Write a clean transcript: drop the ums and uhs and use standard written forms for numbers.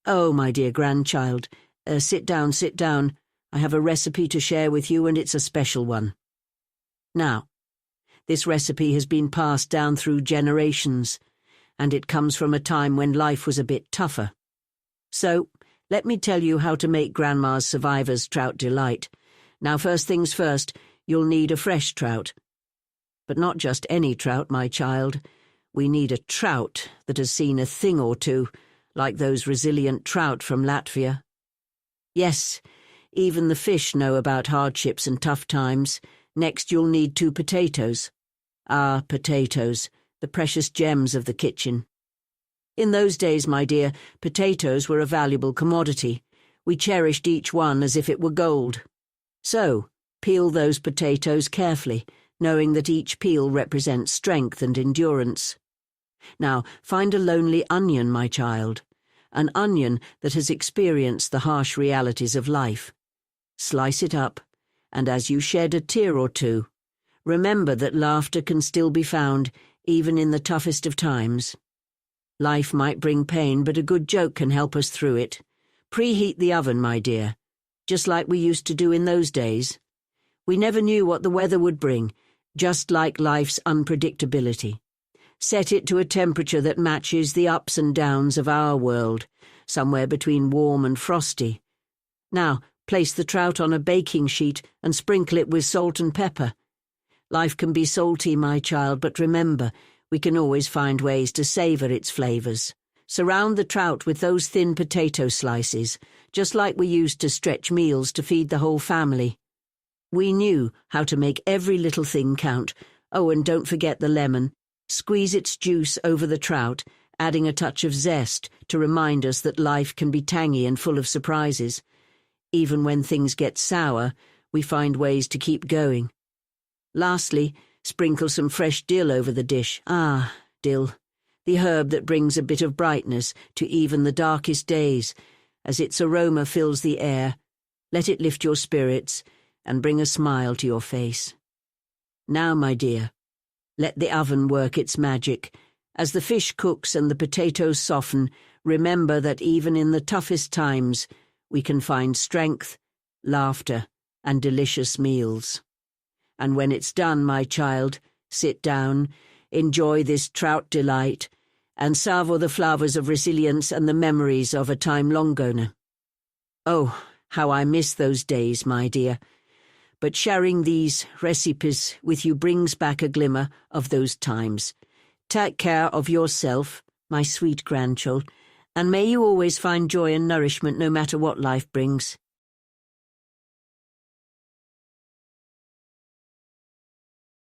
Oh, my dear grandchild, sit down, sit down. I have a recipe to share with you, and it's a special one. Now, this recipe has been passed down through generations, and it comes from a time when life was a bit tougher. So, let me tell you how to make Grandma's Survivor's Trout Delight. Now, first things first, you'll need a fresh trout. But not just any trout, my child. We need a trout that has seen a thing or two, like those resilient trout from Latvia. Yes, even the fish know about hardships and tough times. Next, you'll need 2 potatoes. Ah, potatoes, the precious gems of the kitchen. In those days, my dear, potatoes were a valuable commodity. We cherished each one as if it were gold. So, peel those potatoes carefully, knowing that each peel represents strength and endurance. Now, find a lonely onion, my child, an onion that has experienced the harsh realities of life. Slice it up, and as you shed a tear or two, remember that laughter can still be found even in the toughest of times. Life might bring pain, but a good joke can help us through it. Preheat the oven, my dear, just like we used to do in those days. We never knew what the weather would bring, just like life's unpredictability. Set it to a temperature that matches the ups and downs of our world, somewhere between warm and frosty. Now, place the trout on a baking sheet and sprinkle it with salt and pepper. Life can be salty, my child, but remember, we can always find ways to savor its flavors. Surround the trout with those thin potato slices, just like we used to stretch meals to feed the whole family. We knew how to make every little thing count. Oh, and don't forget the lemon. Squeeze its juice over the trout, adding a touch of zest to remind us that life can be tangy and full of surprises. Even when things get sour, we find ways to keep going. Lastly, sprinkle some fresh dill over the dish. Ah, dill, the herb that brings a bit of brightness to even the darkest days. As its aroma fills the air, let it lift your spirits and bring a smile to your face. Now, my dear, let the oven work its magic. As the fish cooks and the potatoes soften, remember that even in the toughest times, we can find strength, laughter, and delicious meals. And when it's done, my child, sit down, enjoy this trout delight, and savor the flavors of resilience and the memories of a time long gone. Oh, how I miss those days, my dear. But sharing these recipes with you brings back a glimmer of those times. Take care of yourself, my sweet grandchild, and may you always find joy and nourishment no matter what life brings.